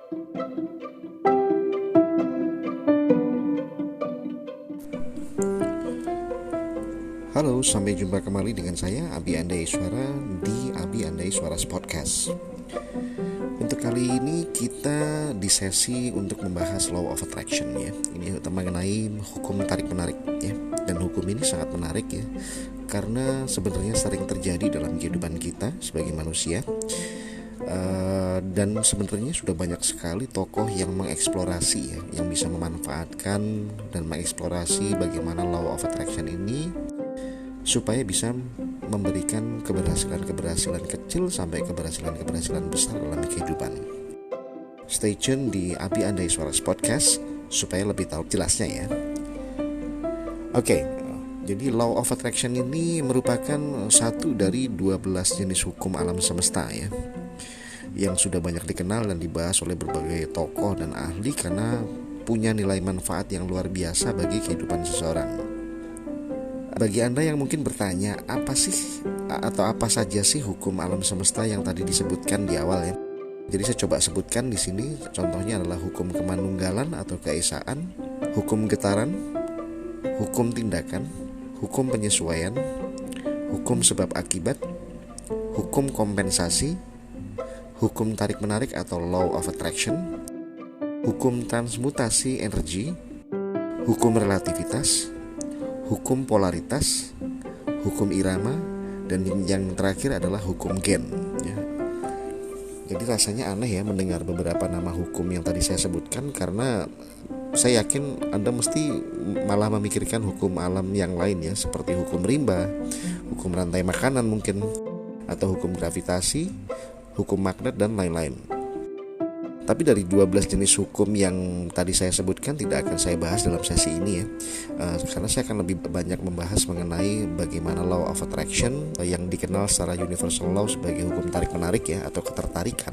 Halo, sampai jumpa kembali dengan saya Abi Andai Suara di Abi Andai Suara Podcast. Untuk kali ini kita di sesi untuk membahas Law of Attraction ya. Ini mengenai hukum tarik menarik ya. Dan hukum ini sangat menarik ya, karena sebenarnya sering terjadi dalam kehidupan kita sebagai manusia. Dan sebenarnya sudah banyak sekali tokoh yang mengeksplorasi ya, yang bisa memanfaatkan dan mengeksplorasi bagaimana Law of Attraction ini supaya bisa memberikan keberhasilan kecil sampai keberhasilan besar dalam kehidupan. Stay tune di Abi Andai Suara Podcast supaya lebih tahu jelasnya ya. Oke, jadi Law of Attraction ini merupakan satu dari 12 jenis hukum alam semesta ya, yang sudah banyak dikenal dan dibahas oleh berbagai tokoh dan ahli karena punya nilai manfaat yang luar biasa bagi kehidupan seseorang. Bagi Anda yang mungkin bertanya, apa saja sih hukum alam semesta yang tadi disebutkan di awal ya? Jadi saya coba sebutkan di sini. Contohnya adalah hukum kemanunggalan atau keesaan, hukum getaran, hukum tindakan, hukum penyesuaian, hukum sebab akibat, hukum kompensasi, hukum tarik menarik atau law of attraction, hukum transmutasi energi, hukum relativitas, hukum polaritas, hukum irama, dan yang terakhir adalah hukum gen ya. Jadi rasanya aneh ya mendengar beberapa nama hukum yang tadi saya sebutkan, karena saya yakin Anda mesti malah memikirkan hukum alam yang lain ya, seperti hukum rimba, hukum rantai makanan mungkin, atau hukum gravitasi, hukum magnet, dan lain-lain. Tapi dari 12 jenis hukum yang tadi saya sebutkan tidak akan saya bahas dalam sesi ini ya, karena saya akan lebih banyak membahas mengenai bagaimana Law of Attraction yang dikenal secara universal law sebagai hukum tarik menarik ya, atau ketertarikan,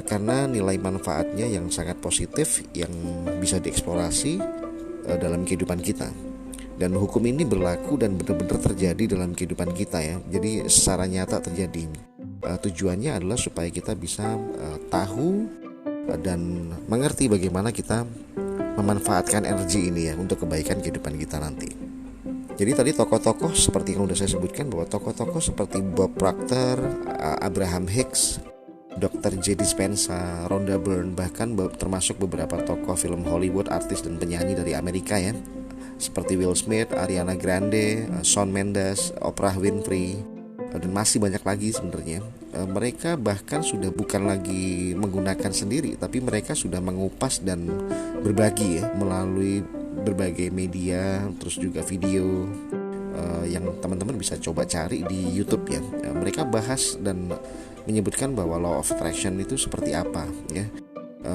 karena nilai manfaatnya yang sangat positif yang bisa dieksplorasi dalam kehidupan kita. Dan hukum ini berlaku dan benar-benar terjadi dalam kehidupan kita ya, jadi secara nyata terjadi. Tujuannya adalah supaya kita bisa tahu dan mengerti bagaimana kita memanfaatkan energi ini ya untuk kebaikan kehidupan kita nanti. Jadi tadi tokoh-tokoh seperti yang sudah saya sebutkan, bahwa tokoh-tokoh seperti Bob Proctor, Abraham Hicks, Dr. J. Dispenza, Rhonda Byrne, bahkan termasuk beberapa tokoh film Hollywood, artis dan penyanyi dari Amerika ya, seperti Will Smith, Ariana Grande, Shawn Mendes, Oprah Winfrey, dan masih banyak lagi sebenarnya. Mereka bahkan sudah bukan lagi menggunakan sendiri, tapi mereka sudah mengupas dan berbagi ya melalui berbagai media, terus juga video yang teman-teman bisa coba cari di YouTube ya. Mereka bahas dan menyebutkan bahwa Law of Attraction itu seperti apa ya,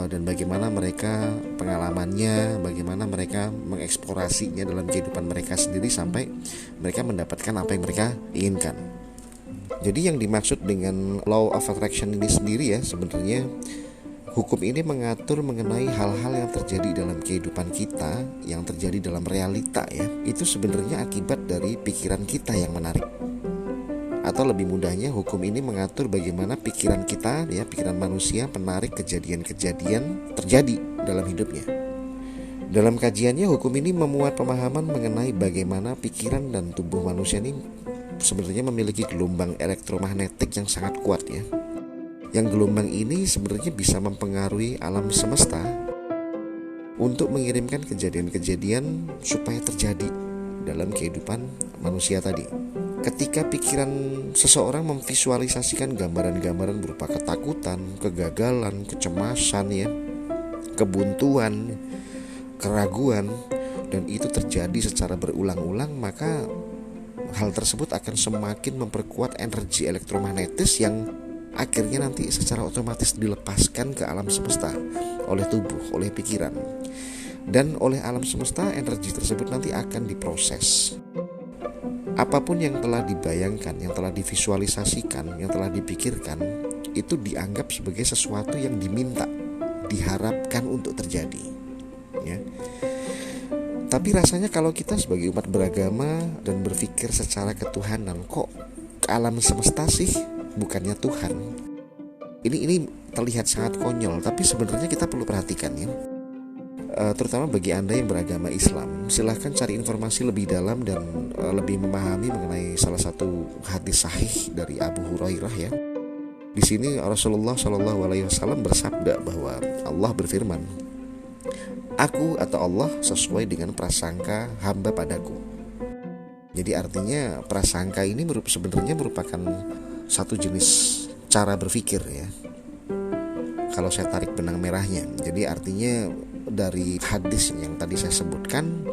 dan bagaimana mereka pengalamannya, bagaimana mereka mengeksplorasinya dalam kehidupan mereka sendiri sampai mereka mendapatkan apa yang mereka inginkan. Jadi yang dimaksud dengan Law of Attraction ini sendiri ya, sebenarnya hukum ini mengatur mengenai hal-hal yang terjadi dalam kehidupan kita, yang terjadi dalam realita ya. Itu sebenarnya akibat dari pikiran kita yang menarik. Atau lebih mudahnya, hukum ini mengatur bagaimana pikiran kita ya, pikiran manusia menarik kejadian-kejadian terjadi dalam hidupnya. Dalam kajiannya, hukum ini memuat pemahaman mengenai bagaimana pikiran dan tubuh manusia ini sebenarnya memiliki gelombang elektromagnetik yang sangat kuat ya. Yang gelombang ini sebenarnya bisa mempengaruhi alam semesta untuk mengirimkan kejadian-kejadian supaya terjadi dalam kehidupan manusia tadi. Ketika pikiran seseorang memvisualisasikan gambaran-gambaran berupa ketakutan, kegagalan, kecemasan ya, kebuntuan, keraguan, dan itu terjadi secara berulang-ulang, maka hal tersebut akan semakin memperkuat energi elektromagnetis yang akhirnya nanti secara otomatis dilepaskan ke alam semesta oleh tubuh, oleh pikiran. Dan oleh alam semesta, energi tersebut nanti akan diproses. Apapun yang telah dibayangkan, yang telah divisualisasikan, yang telah dipikirkan, itu dianggap sebagai sesuatu yang diminta, diharapkan untuk terjadi ya. Tapi rasanya kalau kita sebagai umat beragama dan berpikir secara ketuhanan, kok alam semesta sih bukannya Tuhan? Ini terlihat sangat konyol, tapi sebenarnya kita perlu perhatikan ya. Terutama bagi Anda yang beragama Islam, silahkan cari informasi lebih dalam dan lebih memahami mengenai salah satu hadis sahih dari Abu Hurairah ya. Di sini Rasulullah Shallallahu Alaihi Wasallam bersabda bahwa Allah berfirman, "Aku atau Allah sesuai dengan prasangka hamba padaku." Jadi artinya prasangka ini sebenarnya merupakan satu jenis cara berpikir ya. Kalau saya tarik benang merahnya, jadi artinya dari hadis yang tadi saya sebutkan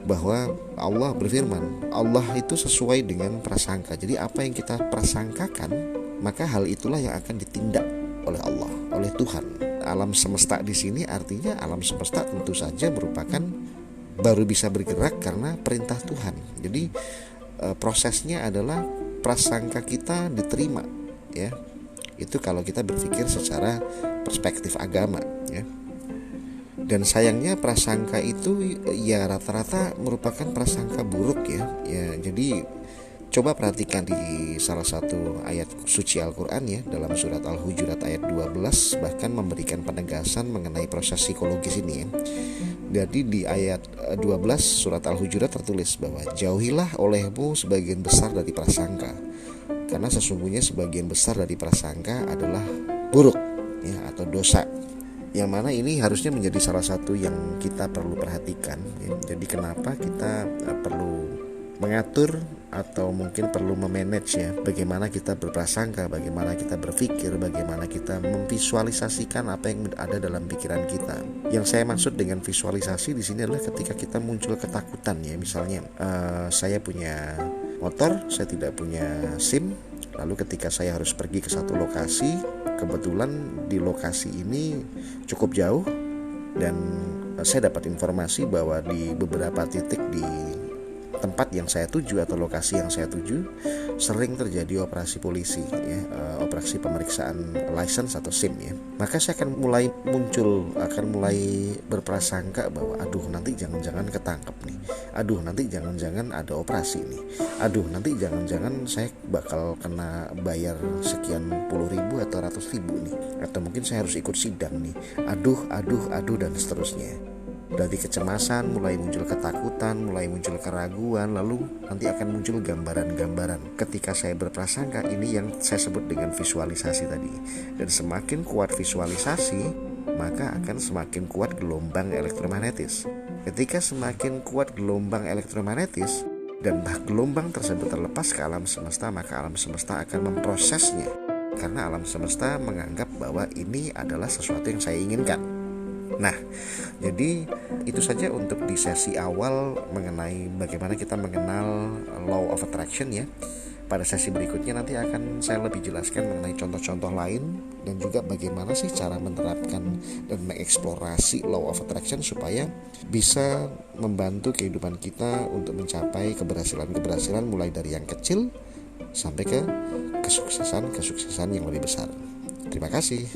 bahwa Allah berfirman, Allah itu sesuai dengan prasangka. Jadi apa yang kita prasangkakan, maka hal itulah yang akan ditindak oleh Allah, oleh Tuhan. Alam semesta di sini artinya alam semesta tentu saja merupakan baru bisa bergerak karena perintah Tuhan. Jadi prosesnya adalah prasangka kita diterima ya. Itu kalau kita berpikir secara perspektif agama ya. Dan sayangnya prasangka itu ya rata-rata merupakan prasangka buruk ya. Jadi coba perhatikan di salah satu ayat suci Al-Quran ya, dalam surat Al-Hujurat ayat 12 bahkan memberikan penegasan mengenai proses psikologis ini ya. Jadi di ayat 12 surat Al-Hujurat tertulis bahwa jauhilah olehmu sebagian besar dari prasangka, karena sesungguhnya sebagian besar dari prasangka adalah buruk ya, atau dosa. Yang mana ini harusnya menjadi salah satu yang kita perlu perhatikan ya. Jadi kenapa kita perlu mengatur atau mungkin perlu memanage ya, bagaimana kita berprasangka, bagaimana kita berpikir, bagaimana kita memvisualisasikan apa yang ada dalam pikiran kita. Yang saya maksud dengan visualisasi di sini adalah ketika kita muncul ketakutan ya, misalnya saya punya motor, saya tidak punya SIM, lalu ketika saya harus pergi ke satu lokasi, kebetulan di lokasi ini cukup jauh dan saya dapat informasi bahwa di beberapa titik di tempat yang saya tuju atau lokasi yang saya tuju sering terjadi operasi polisi ya, operasi pemeriksaan license atau SIM ya. Maka saya akan mulai berprasangka bahwa aduh nanti jangan-jangan ketangkep nih, aduh nanti jangan-jangan ada operasi nih, aduh nanti jangan-jangan saya bakal kena bayar sekian puluh ribu atau ratus ribu nih, atau mungkin saya harus ikut sidang nih, aduh dan seterusnya. Dari kecemasan mulai muncul ketakutan, mulai muncul keraguan, lalu nanti akan muncul gambaran-gambaran. Ketika saya berprasangka, ini yang saya sebut dengan visualisasi tadi. Dan semakin kuat visualisasi, maka akan semakin kuat gelombang elektromagnetis. Ketika semakin kuat gelombang elektromagnetis dan gelombang tersebut terlepas ke alam semesta, maka alam semesta akan memprosesnya. Karena alam semesta menganggap bahwa ini adalah sesuatu yang saya inginkan. Nah, jadi itu saja untuk di sesi awal mengenai bagaimana kita mengenal law of attraction ya. Pada sesi berikutnya nanti akan saya lebih jelaskan mengenai contoh-contoh lain dan juga bagaimana sih cara menerapkan dan mengeksplorasi law of attraction supaya bisa membantu kehidupan kita untuk mencapai keberhasilan mulai dari yang kecil sampai ke kesuksesan yang lebih besar. Terima kasih.